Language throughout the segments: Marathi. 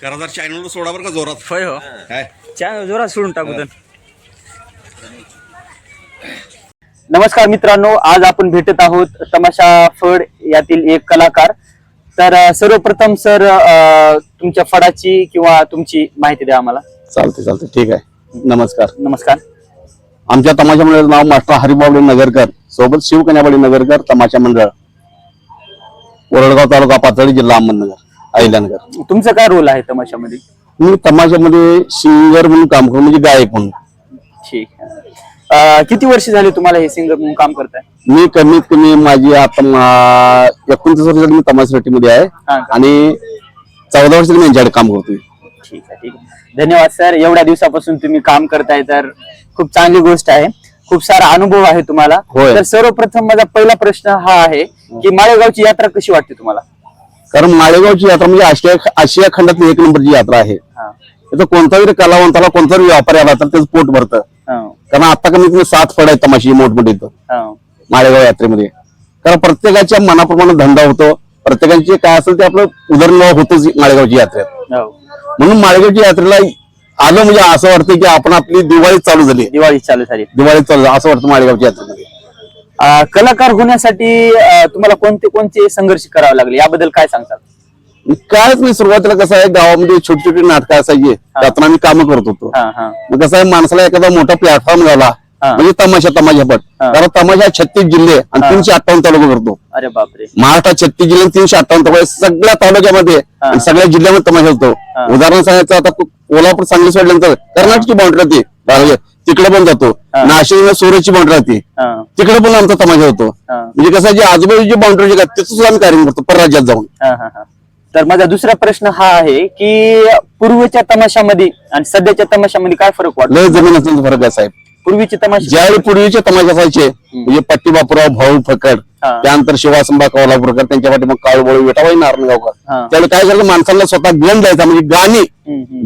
करादार चॅनल सोडा बरं का जोरात. होय हो काय चॅनल जोरात सोडून टाकू तर. नमस्कार मित्रांनो, आज आपण भेटत आहोत तमाशा फड यातील एक कलाकार. तर सर्वप्रथम सर तुमच्या फडाची किंवा तुमची माहिती द्या आम्हाला. चालते ठीक आहे. नमस्कार. नमस्कार. आमच्या तमाशा मंडळाचं नाव मास्टर हरिबावडे नगरकर सोबत शिवकन्याबाडी नगरकर तमाशा मंडळ, वरडगाव तालुका पाथर्डी, जिल्हा अहमदनगर, अहिल्यानगर. तुमचं काय रोल आहे तमाशामध्ये? मी तमाशामध्ये सिंगर म्हणून काम करतो, म्हणजे गायक म्हणून. ठीक आहे. किती वर्ष झाले तुम्हाला हे सिंगर म्हणून काम करताय? मी कमीत कमी माझी आता 29 वर्ष झाली मी तमाशा मध्ये आहे आणि 14 वर्ष मी यांच्याकडे काम करतोय. ठीक आहे. धन्यवाद सर. एवढ्या दिवसापासून तुम्ही काम करताय तर खूप चांगली गोष्ट आहे. खूप सारा अनुभव आहे तुम्हाला. तर सर्वप्रथम माझा पहिला प्रश्न हा आहे की माळेगावची यात्रा कशी वाटते तुम्हाला? कारण माळेगावची यात्रा म्हणजे आशिया खंडातली एक नंबरची यात्रा आहे. तिथं कोणताही कलावंताला कोणताही व्यापारी आला तर त्याचं पोट भरतं. कारण आता कमीत कमी 7 फड आहेत तमाशी मोठमोठे इथं माळेगाव यात्रेमध्ये. कारण प्रत्येकाच्या मनाप्रमाणे धंदा होतो, प्रत्येकाचे काय असेल ते आपलं उदरनिर्वाह होतोच माळेगावची यात्रेत. म्हणून माळेगावची यात्रेला आलं म्हणजे असं वाटतं की आपण आपली दिवाळी चालू झाली असं वाटतं माळेगावच्या यात्रेमध्ये. कलाकार होण्यासाठी तुम्हाला कोणते संघर्ष करावे लागले याबद्दल काय सांगतात? कायच नाही, सुरुवातीला कसं आहे गावामध्ये छोटी छोटी नाटकं असायची, त्यातून आम्ही कामं करत होतो. मग कसं आहे माणसाला एखादा मोठा प्लॅटफॉर्म झाला म्हणजे तमाशापट. कारण तमाशा 36 जिल्हे आणि 358 तालुका करतो. अरे बापरे. महाराष्ट्रात 36 जिल्हे 358 तालुका, सगळ्या तालुक्यामध्ये आणि सगळ्या जिल्ह्यामध्ये तमाशा होतो. उदाहरण सांगायचं आता कोल्हापूर सांगली सोडल्यानंतर कर्नाटकची बाउंड्री राहते, तिकडे पण जातो. नाशिक सुरतची बाउंड्री राहते, तिकडे पण आमचा तमाशा होतो. म्हणजे कसं जे आजूबाजूची बाउंड्री जे तिथं सुद्धा आम्ही कार्य करतो परराज्यात जाऊन. तर माझा दुसरा प्रश्न हा आहे की पूर्वीच्या तमाशामध्ये आणि सध्याच्या तमाशामध्ये काय फरक वाटतो? लय जमीन असल्याचा फरक आहे साहेब. पूर्वीचे तमाशे ज्यावेळी पूर्वीचे तमाशे असायचे म्हणजे पट्टी बापूराव, भाऊ फकड, त्यानंतर शिवासंबा कोल्हापूरकर, त्यांच्या पाठी मग काळूबोळी, विठाबाई नारायणगावकर. त्यावेळी काय झालं, माणसांना स्वतः गण द्यायचा, म्हणजे गाणी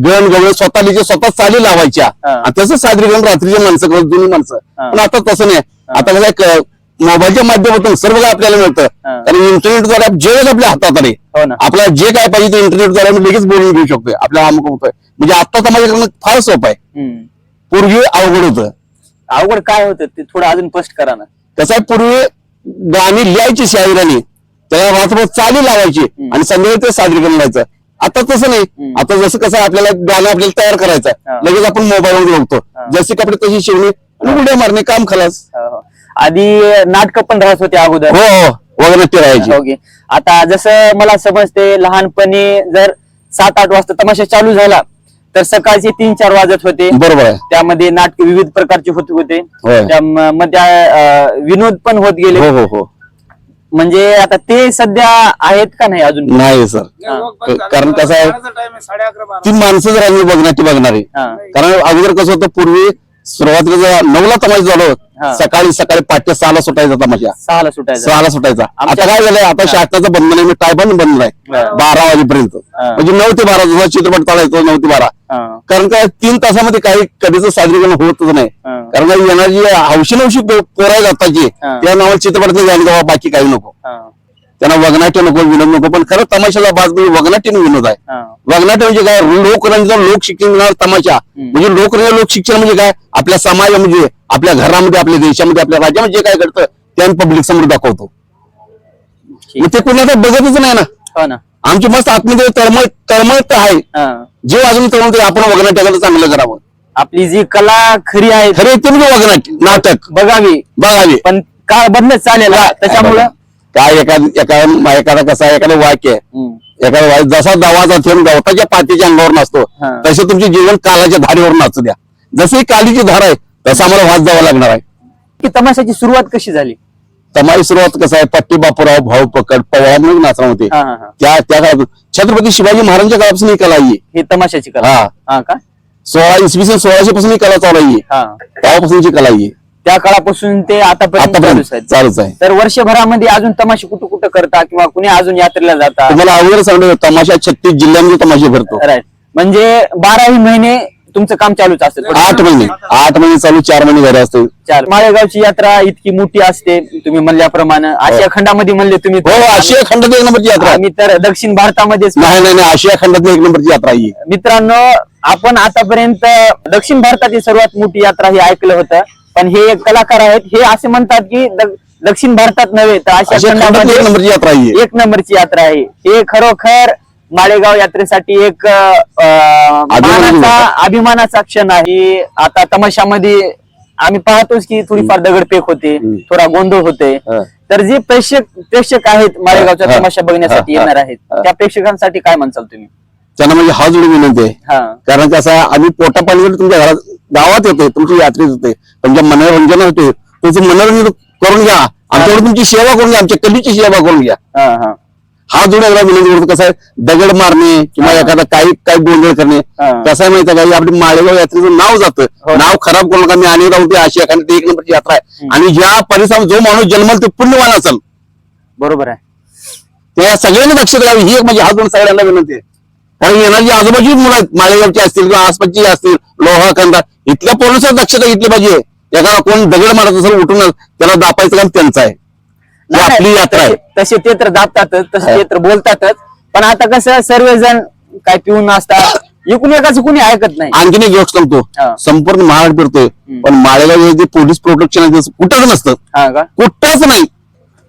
गण गवळे स्वतः चाली लावायच्या आणि त्याचं सादरीकरण रात्रीचे माणसं करत, जुनी माणसं. पण आता तसं नाही. आता काय मोबाईलच्या माध्यमातून सर्व काय आपल्याला मिळतं. कारण इंटरनेटद्वारे जे आपल्या हातात आले, आपल्याला जे काय पाहिजे ते इंटरनेटद्वारे आम्ही लगेच बोलून घेऊ शकतोय. आपल्याला अमुक होतोय म्हणजे आता तमाशा करणं फार सोपं आहे. पूर्वी अवघड होतं. अवघड काय होतं ते थोडं अजून स्पष्ट करा ना. कसं आहे, पूर्वी गाणी लिहायची शाहिरानी, त्याला रात्रभर चाली लावायची आणि संध्याकाळी ते सादरीकरण व्हायचं. आता तसं नाही. आता जसं कसं आपल्याला गाणं आपल्याला तयार करायचं, लगेच आपण मोबाईलमध्ये बघतो, जसे कपडे तशी शिवणी आणि उड्या मारणे, काम खलास. आधी नाटक पण राहत होते अगोदर. हो, वगनाट्य राहायची. आता जसं मला समजते लहानपणी जर 7-8 वाजता तमाशा चालू झाला तर सकाळचे 3-4 वाजत होते. बरोबर आहे. त्यामध्ये नाटक विविध प्रकारचे होत होते. विनोद पण होत गेले. हो. म्हणजे आता ते सध्या आहेत का नाही अजून? नाही सर. कारण कसं आहे, ती माणसं जर आम्ही बघण्याची बघणारी. कारण अगोदर कसं होतं, पूर्वी सुरुवातीला 9ला तमाशा झालो, सकाळी पाठ्य 6ला सुटायचा तमाशा. 6ला सुटायचा. आता काय झालंय, आता शासनाचं बंधन आहे, टाय पण बंद आहे 12 वाजेपर्यंत. म्हणजे 9 ते 12 जसा चित्रपट चालायचो 9 ते 12. कारण काय 3 तासामध्ये काही कधीच सादरीकरण होतच नाही. कारण येणारी हौशी पोराय जाताची त्या नावात चित्रपटाचं जाणं बाबा, बाकी काही नको. त्यांना वगनाट्य नको, विनोद नको. पण खरं तमाशाला बाज म्हणजे वगनाट्य विनोद आहे. वगनाट्य म्हणजे काय, लोकरंजन, लोक शिक्षण तमाशा म्हणजे लोकरंजन, लोक शिक्षण म्हणजे काय, आपल्या समाजामध्ये, आपल्या घरामध्ये, आपल्या देशामध्ये, आपल्या राज्यामध्ये जे काय घडतं ते आम्ही पब्लिक समोर दाखवतो. ते कुणाला बघतच नाही ना. आमची मस्त आतमध्ये तळमळ आहे. जे अजून तळमळ आपण वगनाट्याला चांगलं करावं. आपली जी कला खरी आहे ते म्हणजे वगनाट्य नाटक बघावी. पण काळ बदलत चालेल त्याच्यामुळं काय एखादा कसा एखादं वाक्य एखादा वाक्य जसा दवाचा थेंब गवताच्या पातीच्या अंगावर नसतो तसे तुमचे जीवन कालाच्या धारीवर नाचू द्या. जशी कालीची धार आहे तसा आम्हाला वाद द्यावा लागणार आहे. की तमाशाची सुरुवात कशी झाली? तमाशी सुरुवात कसं आहे, पट्टी बापूराव, भाऊ फकड, पवार म्हणून नाचणार होते. त्या काळात छत्रपती शिवाजी महाराजांच्या काळापासून ही कला आहे. हे तमाशाची कला का 1600 पासून ही कला चालू आहे. तेव्हापासूनची कला आहे. त्या काळापासून ते आतापर्यंत चालूच आहे. तर वर्षभरामध्ये अजून तमाशे कुठं करता किंवा कुणी अजून यात्रेला जाता? तुम्हाला अगोदर सांगतो, तमाशा 36 जिल्ह्यांमध्ये तमाशे भरतो. म्हणजे 12ही महिने तुमचं काम चालूच असतं 8 महिने चालू, 4 महिने घरी असतो. माळेगावची यात्रा इतकी मोठी असते, तुम्ही म्हणल्याप्रमाणे आशिया खंडामध्ये म्हणले तुम्ही. हो, आशिया खंडात 1 नंबरची यात्रा. आम्ही तर दक्षिण भारतामध्येच. नाही, आशिया खंडात 1 नंबरची यात्रा ही. मित्रांनो, आपण आतापर्यंत दक्षिण भारताची सर्वात मोठी यात्रा हे ऐकलं होतं, पण हे कलाकार आहेत, हे असे म्हणतात की दक्षिण भारतात नव्हे तर आशिया खंडामध्ये 1 नंबरची यात्रा ही. 1 नंबरची यात्रा आहे. हे खरोखर माळेगाव यात्रेसाठी एक अभिमानाचा क्षण आहे. आता तमाशामध्ये आम्ही पाहतोच की थोडीफार दगडफेक होते, थोडा गोंधळ होते. तर जे प्रेक्षक आहेत माळेगावचा तमाशा बघण्यासाठी येणार आहेत, त्या प्रेक्षकांसाठी काय म्हणसाल तुम्ही? त्यांना म्हणजे हा जोडी विनंती आहे, कारण कसं आम्ही पोटापाण्यासाठी तुमच्या गावात येतोय, तुमची यात्रेत होते, तुमच्या मनोरंजन होते, तुमचं मनोरंजन करून घ्या, आमच्याकडे तुमची सेवा करून घ्या, आमच्या कलीची सेवा करून घ्या. हा जोड विनंती करतो. कसं आहे, दगड मारणे किंवा एखादा काही गोंधळ करणे, कसं आहे माहिती आहे का, आपली माळेगाव यात्रेचं नाव जातं, नाव खराब करू नका. मी अनेकदा होते, आशिया खंडात 1 नंबरची यात्रा आहे, आणि ज्या परिसरात जो माणूस जन्मल ते पुण्यवान असेल. बरोबर आहे. त्या सगळ्यांनी लक्ष द्यावी, ही एक म्हणजे हा जोड सगळ्यांना विनंती आहे. कारण येणारी आजूबाजूची मुलं आहेत, माळेगावची असतील किंवा आसपासची असतील, लोहा खंडा, इथल्या पोलिसांची दक्षता घेतली पाहिजे. एखादा कोण दगड मारत असेल उठून, त्याला दापायचं काम त्यांचं आहे. आपली यात्रा आहे. तसे ते तर दाबतातच, तसे ते तर बोलतातच, पण आता कसं सर्वजण काय पिऊन असतात, एकूण एकाच कुणी ऐकत नाही. आणखीन एक गोष्ट सांगतो, संपूर्ण महाराष्ट्र फिरतोय, पण माळेगाव जे पोलीस प्रोटेक्शन आहे कुठंच नसतं. कुठंच नाही.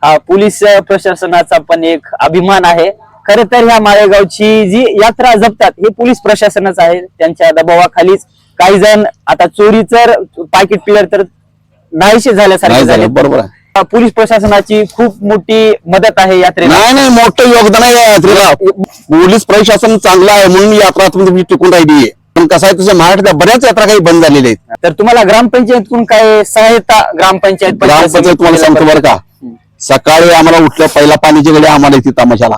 हा पोलीस प्रशासनाचा पण एक अभिमान आहे. खरं तर ह्या माळेगावची जी यात्रा जपतात हे पोलीस प्रशासनच आहे. त्यांच्या दबावाखालीच काही जण आता चोरीचं पाकिट पिलर तर नाहीसे झाल्यासारखे झाले. बरोबर आहे. पोलीस प्रशासनाची खूप मोठी मदत आहे यात्रेला. नाही, मोठं योगदान आहे या यात्रेला. पोलीस प्रशासन चांगलं आहे म्हणून यात्रा तुमची टिकून राहिली आहे. पण कसं आहे, तुझ्या महाराष्ट्रात बऱ्याच यात्रा काही बंद झालेल्या आहेत. तर तुम्हाला ग्रामपंचायतकडून काय सहायता? ग्रामपंचायत तुम्हाला सांगतो बरं का, सकाळी आम्हाला उठलं, पहिला पाण्याची गडी आम्हाला येते तमाशाला.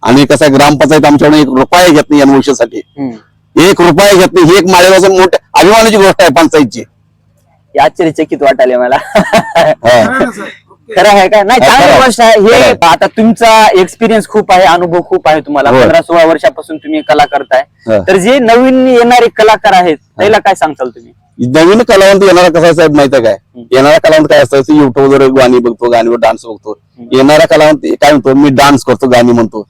आणि कसं आहे, ग्रामपंचायत आमच्याकडे 1 रुपया घेत नाही या वर्षासाठी, 1 रुपया घेत नाही. ही एक माळेगावचं मोठ्या अभिमानाची गोष्ट आहे पंचायतची. आश्चर्यचकित वाटाले मला. खरं आहे का? नाही, चांगली गोष्ट आहे. हे आता तुमचा एक्सपिरियन्स खूप आहे, अनुभव खूप आहे तुम्हाला. 15-16 वर्षापासून तुम्ही कला करताय. तर जे नवीन येणारे कलाकार आहेत त्याला काय सांगताल तुम्ही? नवीन कलावंत येणारा कसा आहे साहेब माहिती आहे काय, येणारा कलावंत काय असतं, युट्यूबवर गाणी बघतो, गाणीवर डान्स बघतो. येणारा कलावंत काय म्हणतो, मी डान्स करतो, गाणी म्हणतो.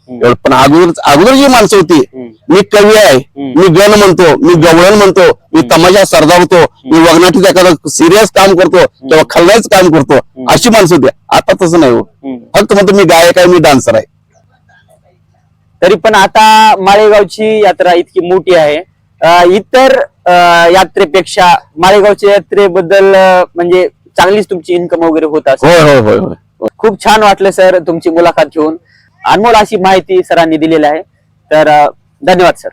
पण अगोदर जी माणसं होती, मी कवी आहे, मी गण म्हणतो, मी गवळण म्हणतो, मी तमाशा सरदावतो, मी वगनाटीत एखादं सिरियस काम करतो किंवा खलनायच काम करतो, अशी माणसं होती. आता तसं नाही हो, फक्त म्हणतो मी गायक आहे, मी डान्सर आहे. तरी पण आता माळेगावची यात्रा इतकी मोठी आहे, इतर यात्रेपेक्षा माळेगावच्या यात्रेबद्दल म्हणजे चांगलीच तुमची इन्कम वगैरे होत असते. होय. खूप छान वाटलं सर तुमची मुलाखत घेऊन. अनमोल अशी माहिती सरांनी दिलेली आहे. तर धन्यवाद सर.